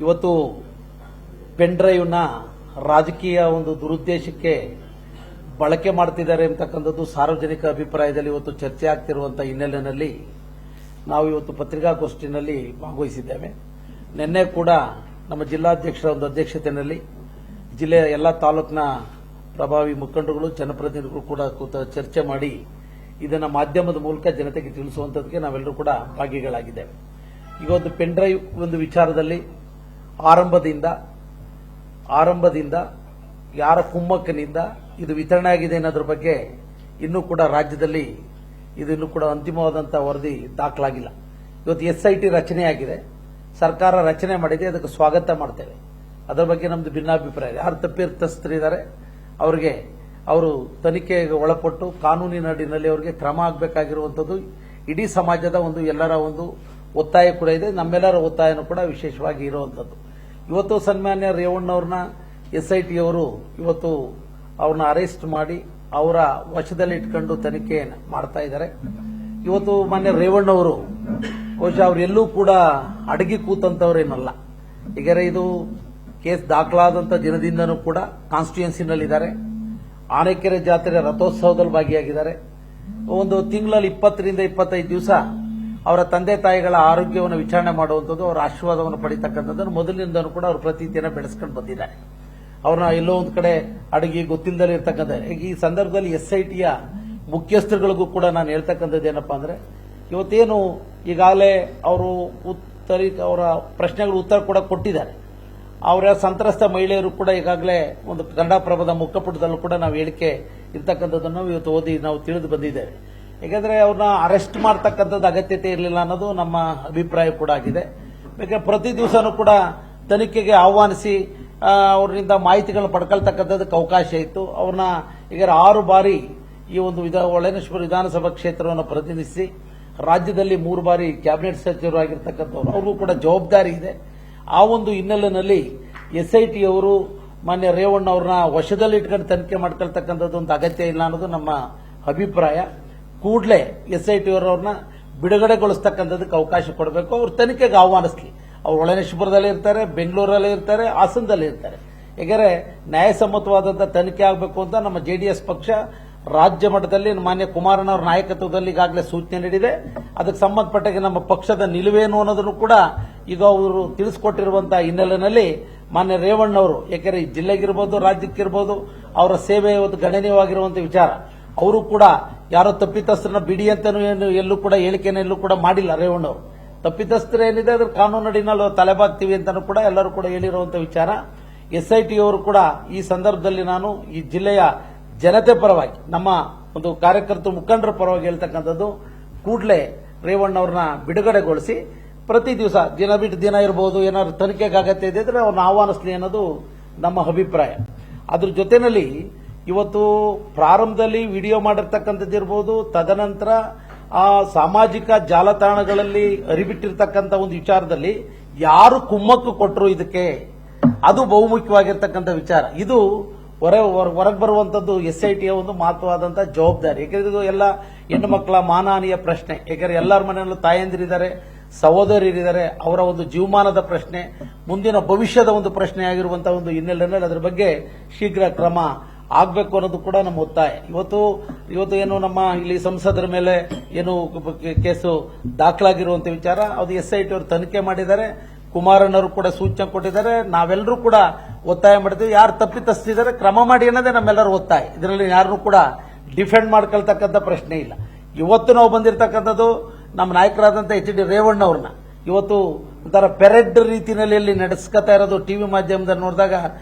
ಇವತ್ತು ಪೆನ್ ಡ್ರೈವ್ನ ರಾಜಕೀಯ ಒಂದು ದುರುದ್ದೇಶಕ್ಕೆ ಬಳಕೆ ಮಾಡ್ತಿದ್ದಾರೆ ಅಂತಕ್ಕಂಥದ್ದು ಸಾರ್ವಜನಿಕ ಅಭಿಪ್ರಾಯದಲ್ಲಿ ಇವತ್ತು ಚರ್ಚೆ ಆಗ್ತಿರುವಂತಹ ಹಿನ್ನೆಲೆಯಲ್ಲಿ ನಾವು ಇವತ್ತು ಪತ್ರಿಕಾಗೋಷ್ಠಿನಲ್ಲಿ ಭಾಗವಹಿಸಿದ್ದೇವೆ. ನಿನ್ನೆ ಕೂಡ ನಮ್ಮ ಜಿಲ್ಲಾಧ್ಯಕ್ಷರ ಒಂದು ಅಧ್ಯಕ್ಷತೆಯಲ್ಲಿ ಜಿಲ್ಲೆಯ ಎಲ್ಲ ತಾಲೂಕಿನ ಪ್ರಭಾವಿ ಮುಖಂಡರುಗಳು ಜನಪ್ರತಿನಿಧಿಗಳು ಕೂಡ ಚರ್ಚೆ ಮಾಡಿ ಇದನ್ನು ಮಾಧ್ಯಮದ ಮೂಲಕ ಜನತೆಗೆ ತಿಳಿಸುವಂತದಕ್ಕೆ ನಾವೆಲ್ಲರೂ ಕೂಡ ಭಾಗಿಗಳಾಗಿದ್ದೇವೆ. ಈಗ ಒಂದು ಪೆನ್ ಡ್ರೈವ್ ಒಂದು ವಿಚಾರದಲ್ಲಿ ಆರಂಭದಿಂದ ಯಾರ ಕುಮ್ಮಕ್ಕಿನಿಂದ ಇದು ವಿತರಣೆ ಆಗಿದೆ ಅನ್ನೋದ್ರ ಬಗ್ಗೆ ಇನ್ನೂ ಕೂಡ ರಾಜ್ಯದಲ್ಲಿ ಇದು ಇನ್ನೂ ಕೂಡ ಅಂತಿಮವಾದಂತಹ ವರದಿ ದಾಖಲಾಗಿಲ್ಲ. ಇವತ್ತು SIT ರಚನೆ ಆಗಿದೆ, ಸರ್ಕಾರ ರಚನೆ ಮಾಡಿದೆ, ಅದಕ್ಕೆ ಸ್ವಾಗತ ಮಾಡ್ತೇವೆ. ಅದರ ಬಗ್ಗೆ ನಮ್ದು ಭಿನ್ನಾಭಿಪ್ರಾಯ. ಯಾರು ತಪ್ಪಿತಸ್ಥರಿದ್ದಾರೆ ಅವರಿಗೆ ಅವರು ತನಿಖೆಗೆ ಒಳಪಟ್ಟು ಕಾನೂನಿನ ಅಡಿಯಲ್ಲಿ ಅವರಿಗೆ ಕ್ರಮ ಆಗಬೇಕಾಗಿರುವಂಥದ್ದು ಇಡೀ ಸಮಾಜದ ಒಂದು ಎಲ್ಲರ ಒಂದು ಒತ್ತಾಯ ಕೂಡ ಇದೆ. ನಮ್ಮೆಲ್ಲರ ಒತ್ತಾಯನೂ ಕೂಡ ವಿಶೇಷವಾಗಿ ಇರುವಂಥದ್ದು. ಇವತ್ತು ಸನ್ಮಾನ್ಯ ರೇವಣ್ಣವ್ರನ್ನ SIT ಅವರು ಇವತ್ತು ಅವ್ರನ್ನ ಅರೆಸ್ಟ್ ಮಾಡಿ ಅವರ ವಶದಲ್ಲಿ ಇಟ್ಕೊಂಡು ತನಿಖೆ ಮಾಡ್ತಾ ಇದ್ದಾರೆ. ಇವತ್ತು ಮಾನ್ಯ ರೇವಣ್ಣವರು ಬಹುಶಃ ಅವರೆಲ್ಲೂ ಕೂಡ ಅಡಗಿ ಕೂತಂತವ್ರೇನಲ್ಲ. ಈಗ ಇದು ಕೇಸ್ ದಾಖಲಾದಂತ ದಿನದಿಂದನೂ ಕೂಡ ಕಾನ್ಸ್ಟಿಟ್ಯೂನ್ಸಿನಲ್ಲಿದ್ದಾರೆ. ಆನೆಕೆರೆ ಜಾತ್ರೆ ರಥೋತ್ಸವದಲ್ಲಿ ಭಾಗಿಯಾಗಿದ್ದಾರೆ. ಒಂದು ತಿಂಗಳಲ್ಲಿ 20 ರಿಂದ 25 ದಿವಸ ಅವರ ತಂದೆ ತಾಯಿಗಳ ಆರೋಗ್ಯವನ್ನು ವಿಚಾರಣೆ ಮಾಡುವಂಥದ್ದು, ಅವರ ಆಶೀರ್ವಾದವನ್ನು ಪಡಿತಕ್ಕಂಥದ್ದನ್ನು ಮೊದಲಿನಿಂದನೂ ಕೂಡ ಅವರು ಪ್ರತೀತಿಯನ್ನು ಬೆಳೆಸ್ಕೊಂಡು ಬಂದಿದ್ದಾರೆ. ಅವ್ರನ್ನ ಎಲ್ಲೋ ಒಂದು ಕಡೆ ಅಡಗಿ ಗೊತ್ತಿಲ್ಲದಲ್ಲೇ ಇರ್ತಕ್ಕಂಥ ಈ ಸಂದರ್ಭದಲ್ಲಿ SITಯ ಮುಖ್ಯಸ್ಥರುಗಳಿಗೂ ಕೂಡ ನಾನು ಹೇಳ್ತಕ್ಕಂಥದ್ದು ಏನಪ್ಪಾ ಅಂದ್ರೆ, ಇವತ್ತೇನು ಈಗಾಗಲೇ ಅವರು ಅವರ ಪ್ರಶ್ನೆಗಳು ಉತ್ತರ ಕೂಡ ಕೊಟ್ಟಿದ್ದಾರೆ. ಅವರ ಸಂತ್ರಸ್ತ ಮಹಿಳೆಯರು ಕೂಡ ಈಗಾಗಲೇ ಒಂದು ಕನ್ನಡಪ್ರಭದ ಮುಖಪುಟದಲ್ಲೂ ಕೂಡ ನಾವು ಹೇಳಿಕೆ ಇರ್ತಕ್ಕಂಥದ್ದನ್ನು ಇವತ್ತು ಓದಿ ನಾವು ತಿಳಿದು ಬಂದಿದ್ದೇವೆ. ಯಾಕಂದ್ರೆ ಅವ್ರನ್ನ ಅರೆಸ್ಟ್ ಮಾಡ್ತಕ್ಕಂಥದ್ದು ಅಗತ್ಯತೆ ಇರಲಿಲ್ಲ ಅನ್ನೋದು ನಮ್ಮ ಅಭಿಪ್ರಾಯ ಕೂಡ ಆಗಿದೆ. ಬೇಕಾದ್ರೆ ಪ್ರತಿ ದಿವಸನೂ ಕೂಡ ತನಿಖೆಗೆ ಆಹ್ವಾನಿಸಿ ಅವರಿಂದ ಮಾಹಿತಿಗಳನ್ನು ಪಡ್ಕೊಳ್ತಕ್ಕಂಥದ್ದಕ್ಕೆ ಅವಕಾಶ ಇತ್ತು. ಅವ್ರನ್ನ ಈಗ 6 ಬಾರಿ ಈ ಒಂದು ಹೊಳೆನರಸೀಪುರ ವಿಧಾನಸಭಾ ಕ್ಷೇತ್ರವನ್ನು ಪ್ರತಿನಿಧಿಸಿ ರಾಜ್ಯದಲ್ಲಿ 3 ಬಾರಿ ಕ್ಯಾಬಿನೆಟ್ ಸಚಿವರಾಗಿರ್ತಕ್ಕಂಥವ್ರು, ಅವ್ರಿಗೂ ಕೂಡ ಜವಾಬ್ದಾರಿ ಇದೆ. ಆ ಒಂದು ಹಿನ್ನೆಲೆಯಲ್ಲಿ SIT ಅವರು ಮಾನ್ಯ ರೇವಣ್ಣ ಅವ್ರನ್ನ ವಶದಲ್ಲಿ ಇಟ್ಕೊಂಡು ತನಿಖೆ ಮಾಡ್ಕೊಳ್ತಕ್ಕಂಥದ್ದು ಒಂದು ಅಗತ್ಯ ಇಲ್ಲ ಅನ್ನೋದು ನಮ್ಮ ಅಭಿಪ್ರಾಯ. ಕೂಡಲೇ SIT ಅವರವ್ರನ್ನ ಬಿಡುಗಡೆಗೊಳಿಸ್ತಕ್ಕಂಥದ್ದಕ್ಕೆ ಅವಕಾಶ ಕೊಡಬೇಕು. ಅವ್ರ ತನಿಖೆಗೆ ಆಹ್ವಾನಿಸಲಿ. ಅವ್ರು ಹೊಳೆನರಸೀಪುರದಲ್ಲಿ ಇರ್ತಾರೆ, ಬೆಂಗಳೂರಲ್ಲಿ ಇರ್ತಾರೆ, ಹಾಸನದಲ್ಲಿ ಇರ್ತಾರೆ. ಯಾಕಂದ್ರೆ ನ್ಯಾಯಸಮ್ಮತವಾದಂತಹ ತನಿಖೆ ಆಗಬೇಕು ಅಂತ ನಮ್ಮ JDS ಪಕ್ಷ ರಾಜ್ಯ ಮಟ್ಟದಲ್ಲಿ ಮಾನ್ಯ ಕುಮಾರಣ್ಣವರ ನಾಯಕತ್ವದಲ್ಲಿ ಈಗಾಗಲೇ ಸೂಚನೆ ನೀಡಿದೆ. ಅದಕ್ಕೆ ಸಂಬಂಧಪಟ್ಟಾಗ ನಮ್ಮ ಪಕ್ಷದ ನಿಲುವೇನು ಅನ್ನೋದನ್ನು ಕೂಡ ಈಗ ಅವರು ತಿಳಿಸಿಕೊಟ್ಟಿರುವಂತಹ ಹಿನ್ನೆಲೆಯಲ್ಲಿ ಮಾನ್ಯ ರೇವಣ್ಣವರು, ಯಾಕಂದ್ರೆ ಜಿಲ್ಲೆಗಿರ್ಬೋದು ರಾಜ್ಯಕ್ಕಿರ್ಬೋದು ಅವರ ಸೇವೆ ಒಂದು ಗಣನೀಯವಾಗಿರುವಂತಹ ವಿಚಾರ. ಅವರು ಕೂಡ ಯಾರೋ ತಪ್ಪಿತಸ್ಥರನ್ನ ಬಿಡಿ ಅಂತಾನು ಎಲ್ಲೂ ಕೂಡ ಹೇಳಿಕೆಯನ್ನು ಕೂಡ ಮಾಡಿಲ್ಲ. ರೇವಣ್ಣವರು ತಪ್ಪಿತಸ್ಥರು ಏನಿದೆ ಅದ್ರ ಕಾನೂನಿನಲ್ಲಿ ತಲೆಬಾಗ್ತೀವಿ ಅಂತಾನು ಕೂಡ ಎಲ್ಲರೂ ಕೂಡ ಹೇಳಿರುವಂತಹ ವಿಚಾರ. SIT ಅವರು ಕೂಡ ಈ ಸಂದರ್ಭದಲ್ಲಿ ನಾನು ಈ ಜಿಲ್ಲೆಯ ಜನತೆ ಪರವಾಗಿ, ನಮ್ಮ ಒಂದು ಕಾರ್ಯಕರ್ತರು ಮುಖಂಡರ ಪರವಾಗಿ ಹೇಳ್ತಕ್ಕಂಥದ್ದು, ಕೂಡಲೇ ರೇವಣ್ಣವ್ರನ್ನ ಬಿಡುಗಡೆಗೊಳಿಸಿ ಪ್ರತಿ ದಿವಸ ದಿನ ಬಿಟ್ಟು ದಿನ ಇರಬಹುದು, ಏನಾದ್ರು ತನಿಖೆಗೆ ಅಗತ್ಯ ಇದ್ರೆ ಅವ್ರನ್ನ ಆಹ್ವಾನಿಸಲಿ ಅನ್ನೋದು ನಮ್ಮ ಅಭಿಪ್ರಾಯ. ಅದ್ರ ಜೊತೆಯಲ್ಲಿ ಇವತ್ತು ಪ್ರಾರಂಭದಲ್ಲಿ ವಿಡಿಯೋ ಮಾಡಿರ್ತಕ್ಕಂಥದ್ದು ಇರಬಹುದು, ತದನಂತರ ಆ ಸಾಮಾಜಿಕ ಜಾಲತಾಣಗಳಲ್ಲಿ ಹರಿಬಿಟ್ಟಿರ್ತಕ್ಕಂಥ ಒಂದು ವಿಚಾರದಲ್ಲಿ ಯಾರು ಕುಮ್ಮಕ್ಕು ಕೊಟ್ಟರು ಇದಕ್ಕೆ, ಅದು ಬಹುಮುಖ್ಯವಾಗಿರ್ತಕ್ಕಂಥ ವಿಚಾರ. ಇದು ಹೊರಗೆ ಬರುವಂತದ್ದು SITಯ ಒಂದು ಮಹತ್ವವಾದಂತಹ ಜವಾಬ್ದಾರಿ. ಯಾಕಂದ್ರೆ ಇದು ಎಲ್ಲ ಹೆಣ್ಣು ಮಕ್ಕಳ ಮಾನಹಾನಿಯ ಪ್ರಶ್ನೆ. ಯಾಕಂದ್ರೆ ಎಲ್ಲರ ಮನೆಯಲ್ಲೂ ತಾಯಂದಿರಿದ್ದಾರೆ, ಸಹೋದರಿಯರಿದ್ದಾರೆ, ಅವರ ಒಂದು ಜೀವಮಾನದ ಪ್ರಶ್ನೆ, ಮುಂದಿನ ಭವಿಷ್ಯದ ಒಂದು ಪ್ರಶ್ನೆ ಆಗಿರುವಂತಹ ಒಂದು ಹಿನ್ನೆಲೆಯಲ್ಲಿ ಅದರ ಬಗ್ಗೆ ಶೀಘ್ರ ಕ್ರಮ ಆಗಬೇಕು ಅನ್ನೋದು ಕೂಡ ನಮ್ಮ ಒತ್ತಾಯ. ಇವತ್ತು ಏನು ನಮ್ಮ ಇಲ್ಲಿ ಸಂಸದರ ಮೇಲೆ ಏನು ಕೇಸು ದಾಖಲಾಗಿರುವಂತ ವಿಚಾರ, ಅದು SIT ಅವರು ತನಿಖೆ ಮಾಡಿದ್ದಾರೆ. ಕುಮಾರಣ್ಣವರು ಕೂಡ ಸೂಚನೆ ಕೊಟ್ಟಿದ್ದಾರೆ. ನಾವೆಲ್ಲರೂ ಕೂಡ ಒತ್ತಾಯ ಮಾಡ್ತೀವಿ, ಯಾರು ತಪ್ಪಿತಸ್ಥಿದ್ದಾರೆ ಕ್ರಮ ಮಾಡಿ ಅನ್ನೋದೇ ನಮ್ಮೆಲ್ಲರ ಒತ್ತಾಯ. ಇದರಲ್ಲಿ ಯಾರನ್ನೂ ಕೂಡ ಡಿಫೆಂಡ್ ಮಾಡ್ಕೊಳ್ತಕ್ಕಂಥ ಪ್ರಶ್ನೆ ಇಲ್ಲ. ಇವತ್ತು ನಾವು ಬಂದಿರತಕ್ಕಂಥದ್ದು ನಮ್ಮ ನಾಯಕರಾದಂತಹ HD ರೇವಣ್ಣ ಅವ್ರನ್ನ ಇವತ್ತು ಒಂಥರ ಪೆರೆಡ್ ರೀತಿಯಲ್ಲಿ ನಡೆಸ್ಕೊತಾ ಇರೋದು ಟಿವಿ ಮಾಧ್ಯಮದಲ್ಲಿ ನೋಡಿದಾಗ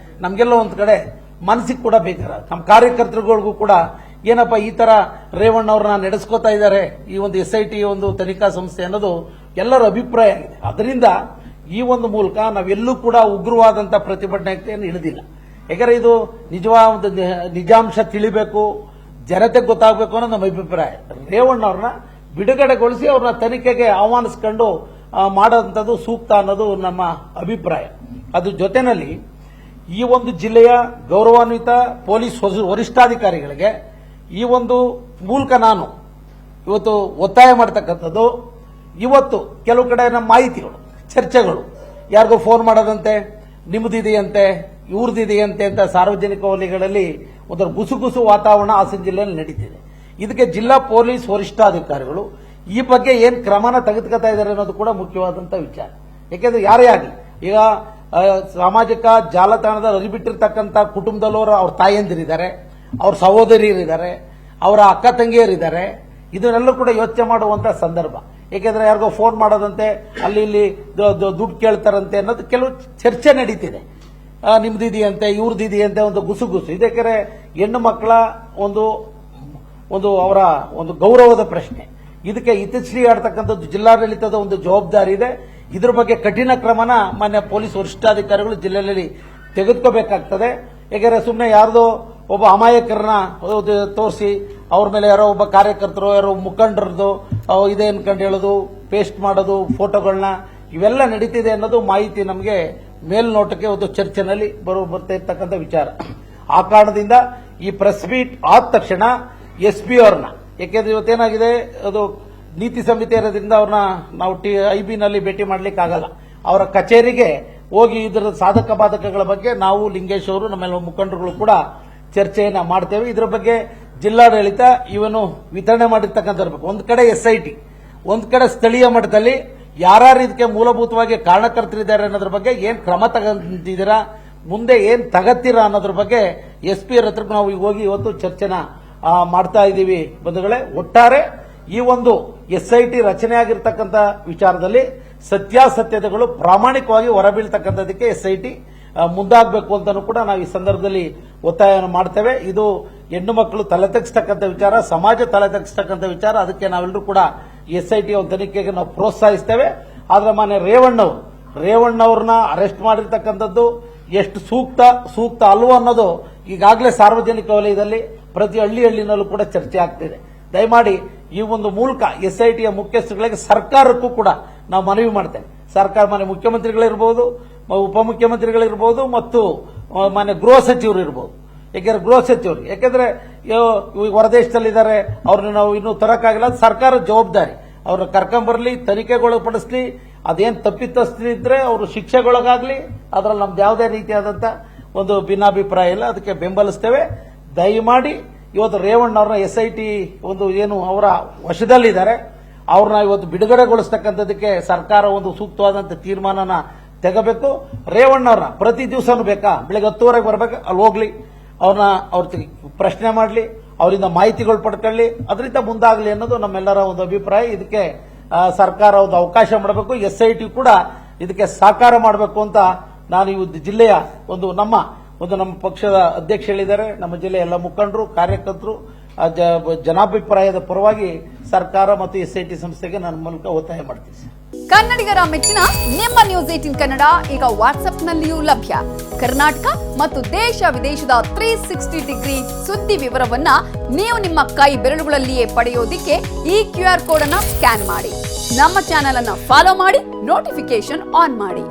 ನಮ್ಗೆಲ್ಲ ಒಂದ್ ಕಡೆ ಮನಸ್ಸಿಗೆ ಕೂಡ ಬೇಕಾರ. ನಮ್ಮ ಕಾರ್ಯಕರ್ತರುಗಳಿಗೂ ಕೂಡ ಏನಪ್ಪ ಈ ತರ ರೇವಣ್ಣ ಅವ್ರನ್ನ ನಡೆಸ್ಕೋತಾ ಇದ್ದಾರೆ ಈ ಒಂದು SIT ಒಂದು ತನಿಖಾ ಸಂಸ್ಥೆ ಅನ್ನೋದು ಎಲ್ಲರ ಅಭಿಪ್ರಾಯ ಆಗಿದೆ. ಅದರಿಂದ ಈ ಒಂದು ಮೂಲಕ ನಾವೆಲ್ಲೂ ಕೂಡ ಉಗ್ರವಾದಂತಹ ಪ್ರತಿಭಟನೆಯನ್ನು ಇಳಿದಿಲ್ಲ. ಯಾಕಂದ್ರೆ ಇದು ನಿಜವಾದ ನಿಜಾಂಶ ತಿಳಿಬೇಕು, ಜನತೆಗೆ ಗೊತ್ತಾಗಬೇಕು ಅನ್ನೋದು ನಮ್ಮ ಅಭಿಪ್ರಾಯ. ರೇವಣ್ಣ ಅವ್ರನ್ನ ಬಿಡುಗಡೆಗೊಳಿಸಿ ಅವ್ರನ್ನ ತನಿಖೆಗೆ ಆಹ್ವಾನಿಸಿಕೊಂಡು ಮಾಡೋಂಥದ್ದು ಸೂಕ್ತ ಅನ್ನೋದು ನಮ್ಮ ಅಭಿಪ್ರಾಯ. ಅದ್ರ ಜೊತೆಯಲ್ಲಿ ಈ ಒಂದು ಜಿಲ್ಲೆಯ ಗೌರವಾನ್ವಿತ ಪೊಲೀಸ್ ವರಿಷ್ಠಾಧಿಕಾರಿಗಳಿಗೆ ಈ ಒಂದು ಮೂಲಕ ನಾನು ಇವತ್ತು ಒತ್ತಾಯ ಮಾಡತಕ್ಕಂಥದ್ದು, ಇವತ್ತು ಕೆಲವು ಕಡೆ ನಮ್ಮ ಮಾಹಿತಿಗಳು, ಚರ್ಚೆಗಳು ಯಾರಿಗೋ ಫೋನ್ ಮಾಡೋದಂತೆ, ನಿಮ್ಮದಿದೆಯಂತೆ, ಇವ್ರದಿದೆಯಂತೆ ಅಂತ ಸಾರ್ವಜನಿಕ ವಲಯಗಳಲ್ಲಿ ಒಂದರ ಗುಸುಗುಸು ವಾತಾವರಣ ಹಾಸನ ಜಿಲ್ಲೆಯಲ್ಲಿ ನಡೀತಿದೆ. ಇದಕ್ಕೆ ಜಿಲ್ಲಾ ಪೊಲೀಸ್ ವರಿಷ್ಠಾಧಿಕಾರಿಗಳು ಈ ಬಗ್ಗೆ ಏನ್ ಕ್ರಮನ ತೆಗೆದುಕೊತಾ ಇದ್ದಾರೆ ಅನ್ನೋದು ಕೂಡ ಮುಖ್ಯವಾದಂತ ವಿಚಾರ. ಯಾಕೆಂದ್ರೆ ಯಾರೇ ಆಗಲಿ, ಈಗ ಸಾಮಾಜಿಕ ಜಾಲತಾಣದಲ್ಲಿ ಹರಿಬಿಟ್ಟಿರ್ತಕ್ಕಂಥ ಕುಟುಂಬದಲ್ಲವರು ಅವ್ರ ತಾಯಂದಿರಿದ್ದಾರೆ, ಅವ್ರ ಸಹೋದರಿಯರಿದ್ದಾರೆ, ಅವರ ಅಕ್ಕ ತಂಗಿಯರಿದ್ದಾರೆ. ಇದನ್ನೆಲ್ಲ ಕೂಡ ಯೋಚನೆ ಮಾಡುವಂತ ಸಂದರ್ಭ. ಏಕೆಂದ್ರೆ ಯಾರಿಗೋ ಫೋನ್ ಮಾಡೋದಂತೆ, ಅಲ್ಲಿ ಇಲ್ಲಿ ದುಡ್ಡು ಕೇಳ್ತಾರಂತೆ ಅನ್ನೋದು ಕೆಲವು ಚರ್ಚೆ ನಡೀತಿದೆ. ನಿಮ್ದಿದೆಯಂತೆ, ಇವ್ರದಿದೆಯಂತೆ ಒಂದು ಗುಸುಗುಸು. ಇದಕ್ಕೆ ಹೆಣ್ಣು ಮಕ್ಕಳ ಒಂದು ಅವರ ಒಂದು ಗೌರವದ ಪ್ರಶ್ನೆ. ಇದಕ್ಕೆ ಇತಿಶ್ರೀ ಆಡ್ತಕ್ಕಂಥದ್ದು ಜಿಲ್ಲಾಡಳಿತದ ಒಂದು ಜವಾಬ್ದಾರಿ ಇದೆ. ಇದ್ರ ಬಗ್ಗೆ ಕಠಿಣ ಕ್ರಮನ ಮಾನ್ಯ ಪೊಲೀಸ್ ವರಿಷ್ಠಾಧಿಕಾರಿಗಳು ಜಿಲ್ಲೆಯಲ್ಲಿ ತೆಗೆದುಕೋಬೇಕಾಗ್ತದೆ. ಯಾಕಂದ್ರೆ ಸುಮ್ಮನೆ ಯಾರ್ದೋ ಒಬ್ಬ ಅಮಾಯಕರನ್ನ ತೋರಿಸಿ ಅವ್ರ ಮೇಲೆ ಯಾರೋ ಒಬ್ಬ ಕಾರ್ಯಕರ್ತರು, ಯಾರೋ ಮುಖಂಡರದು ಇದೆ ಅನ್ಕೊಂಡು ಹೇಳೋದು, ಪೇಸ್ಟ್ ಮಾಡೋದು ಫೋಟೋಗಳನ್ನ, ಇವೆಲ್ಲ ನಡೀತಿದೆ ಅನ್ನೋದು ಮಾಹಿತಿ ನಮಗೆ ಮೇಲ್ನೋಟಕ್ಕೆ ಒಂದು ಚರ್ಚೆನಲ್ಲಿ ಬರ್ತಾ ಇರ್ತಕ್ಕಂಥ ವಿಚಾರ. ಆ ಕಾರಣದಿಂದ ಈ ಪ್ರೆಸ್ ಮೀಟ್ ಆದ ತಕ್ಷಣ SP ಅವ್ರನ್ನ, ಯಾಕೆಂದ್ರೆ ಇವತ್ತೇನಾಗಿದೆ, ಅದು ನೀತಿ ಸಮಿತಿ ಇರೋದ್ರಿಂದ ಅವ್ರನ್ನ ನಾವು IB ನಲ್ಲಿ ಭೇಟಿ ಮಾಡ್ಲಿಕ್ಕೆ ಆಗಲ್ಲ. ಅವರ ಕಚೇರಿಗೆ ಹೋಗಿ ಇದರ ಸಾಧಕ ಬಾಧಕಗಳ ಬಗ್ಗೆ ನಾವು, ಲಿಂಗೇಶ್ ಅವರು, ನಮ್ಮೆಲ್ಲ ಮುಖಂಡರುಗಳು ಕೂಡ ಚರ್ಚೆಯನ್ನ ಮಾಡ್ತೇವೆ. ಇದರ ಬಗ್ಗೆ ಜಿಲ್ಲಾಡಳಿತ ಇವನು ವಿತರಣೆ ಮಾಡಿರ್ತಕ್ಕಂಥ ಇರಬೇಕು. ಒಂದು ಕಡೆ SIT, ಒಂದು ಕಡೆ ಸ್ಥಳೀಯ ಮಟ್ಟದಲ್ಲಿ ಯಾರ್ಯಾರು ಇದಕ್ಕೆ ಮೂಲಭೂತವಾಗಿ ಕಾರಣಕರ್ತರಿದ್ದಾರೆ ಅನ್ನೋದ್ರ ಬಗ್ಗೆ ಏನ್ ಕ್ರಮ ತಗೊಂಡಿದ್ದೀರಾ, ಮುಂದೆ ಏನ್ ತಗತ್ತೀರಾ ಅನ್ನೋದ್ರ ಬಗ್ಗೆ SP ಅವ್ರ ಹತ್ರ ನಾವು ಈಗ ಹೋಗಿ ಇವತ್ತು ಚರ್ಚೆನ ಮಾಡ್ತಾ ಇದ್ದೀವಿ ಬಂಧುಗಳೇ. ಒಟ್ಟಾರೆ ಈ ಒಂದು SIT ರಚನೆ ಆಗಿರ್ತಕ್ಕಂಥ ವಿಚಾರದಲ್ಲಿ ಸತ್ಯಾಸತ್ಯತೆಗಳು ಪ್ರಾಮಾಣಿಕವಾಗಿ ಹೊರಬೀಳ್ತಕ್ಕಂಥದಕ್ಕೆ SIT ಮುಂದಾಗಬೇಕು ಅಂತಾನೂ ಕೂಡ ನಾವು ಈ ಸಂದರ್ಭದಲ್ಲಿ ಒತ್ತಾಯವನ್ನು ಮಾಡ್ತೇವೆ. ಇದು ಹೆಣ್ಣು ಮಕ್ಕಳು ತಲೆ ತಗ್ಗಿಸ್ತಕ್ಕಂಥ ವಿಚಾರ, ಸಮಾಜ ತಲೆ ತಗ್ಗಿಸ್ತಕ್ಕಂಥ ವಿಚಾರ. ಅದಕ್ಕೆ ನಾವೆಲ್ಲರೂ ಕೂಡ SIT ತನಿಖೆಗೆ ನಾವು ಪ್ರೋತ್ಸಾಹಿಸ್ತೇವೆ. ಆದ್ರೆ ಮಾನ್ಯ ರೇವಣ್ಣವ್ರನ್ನ ಅರೆಸ್ಟ್ ಮಾಡಿರ್ತಕ್ಕಂಥದ್ದು ಎಷ್ಟು ಸೂಕ್ತ ಅಲ್ವೋ ಅನ್ನೋದು ಈಗಾಗಲೇ ಸಾರ್ವಜನಿಕ ವಲಯದಲ್ಲಿ ಪ್ರತಿ ಹಳ್ಳಿನಲ್ಲೂ ಕೂಡ ಚರ್ಚೆ ಆಗ್ತಿದೆ. ದಯಮಾಡಿ ಈ ಒಂದು ಮೂಲಕ SIT ಮುಖ್ಯಸ್ಥರುಗಳಿಗೆ, ಸರ್ಕಾರಕ್ಕೂ ಕೂಡ ನಾವು ಮನವಿ ಮಾಡ್ತೇವೆ. ಸರ್ಕಾರ ಮಾನ್ಯ ಮುಖ್ಯಮಂತ್ರಿಗಳಿರ್ಬೋದು, ಉಪಮುಖ್ಯಮಂತ್ರಿಗಳಿರ್ಬೋದು ಮತ್ತು ಮಾನ್ಯ ಗೃಹ ಸಚಿವರು ಇರ್ಬೋದು. ಯಾಕೆಂದ್ರೆ ಹೊರದೇಶದಲ್ಲಿದ್ದಾರೆ, ಅವ್ರನ್ನ ನಾವು ಇನ್ನೂ ತರಕ್ಕಾಗಿಲ್ಲ. ಸರ್ಕಾರದ ಜವಾಬ್ದಾರಿ, ಅವ್ರನ್ನ ಕರ್ಕೊಂಡ್ಬರ್ಲಿ, ತನಿಖೆಗೊಳಪಡಿಸಲಿ. ಅದೇನ್ ತಪ್ಪಿತಸ್ಥರಿದ್ರೆ ಅವರು ಶಿಕ್ಷೆಗೊಳಗಾಗ್ಲಿ. ಅದ್ರಲ್ಲಿ ನಮ್ದು ಯಾವುದೇ ರೀತಿಯಾದಂತ ಒಂದು ಭಿನ್ನಾಭಿಪ್ರಾಯ ಇಲ್ಲ, ಅದಕ್ಕೆ ಬೆಂಬಲಿಸ್ತೇವೆ. ದಯಮಾಡಿ ಇವತ್ತು ರೇವಣ್ಣವ್ರನ್ನ SIT ಏನು ಅವರ ವಶದಲ್ಲಿದ್ದಾರೆ, ಅವ್ರನ್ನ ಇವತ್ತು ಬಿಡುಗಡೆಗೊಳಿಸ್ತಕ್ಕಂಥದಕ್ಕೆ ಸರ್ಕಾರ ಒಂದು ಸೂಕ್ತವಾದಂತ ತೀರ್ಮಾನನ ತೆಗಬೇಕು. ರೇವಣ್ಣವ್ರನ್ನ ಪ್ರತಿ ದಿವಸನೂ ಬೇಕಾ, ಬೆಳಿಗ್ಗೆ 10:30 ಬರ್ಬೇಕು, ಅಲ್ಲಿ ಹೋಗ್ಲಿ, ಅವ್ರ ಪ್ರಶ್ನೆ ಮಾಡಲಿ, ಅವರಿಂದ ಮಾಹಿತಿಗಳು ಪಡ್ಕೊಳ್ಳಿ, ಅದರಿಂದ ಮುಂದಾಗಲಿ ಅನ್ನೋದು ನಮ್ಮೆಲ್ಲರ ಒಂದು ಅಭಿಪ್ರಾಯ. ಇದಕ್ಕೆ ಸರ್ಕಾರ ಒಂದು ಅವಕಾಶ ಮಾಡಬೇಕು, SIT ಕೂಡ ಇದಕ್ಕೆ ಸಹಕಾರ ಮಾಡಬೇಕು ಅಂತ ನಾನು ಈ ಜಿಲ್ಲೆಯ ನಮ್ಮ ಪಕ್ಷದ ಅಧ್ಯಕ್ಷ ಹೇಳಿದ್ದಾರೆ. ನಮ್ಮ ಜಿಲ್ಲೆಯ ಎಲ್ಲ ಮುಖಂಡರು, ಕಾರ್ಯಕರ್ತರು ಜನಾಭಿಪ್ರಾಯದ ಪರವಾಗಿ ಸರ್ಕಾರ ಮತ್ತು SIT ಸಂಸ್ಥೆಗೆ ನನ್ನ ಮೂಲಕ ಒತ್ತಾಯ ಮಾಡ್ತೀನಿ. ಕನ್ನಡಿಗರ ಮೆಚ್ಚಿನ ನಿಮ್ಮ ನ್ಯೂಸ್ 18 ಕನ್ನಡ ಈಗ ವಾಟ್ಸ್ಆಪ್ನಲ್ಲಿಯೂ ಲಭ್ಯ. ಕರ್ನಾಟಕ ಮತ್ತು ದೇಶ ವಿದೇಶದ 360 ಡಿಗ್ರಿ ಸುದ್ದಿ ವಿವರವನ್ನ ನೀವು ನಿಮ್ಮ ಕೈ ಬೆರಳುಗಳಲ್ಲಿಯೇ ಪಡೆಯೋದಿಕ್ಕೆ ಈ QR ಕೋಡ್ ಅನ್ನ ಸ್ಕ್ಯಾನ್ ಮಾಡಿ. ನಮ್ಮ ಚಾನೆಲ್ ಅನ್ನ ಫಾಲೋ ಮಾಡಿ, ನೋಟಿಫಿಕೇಶನ್ ಆನ್ ಮಾಡಿ.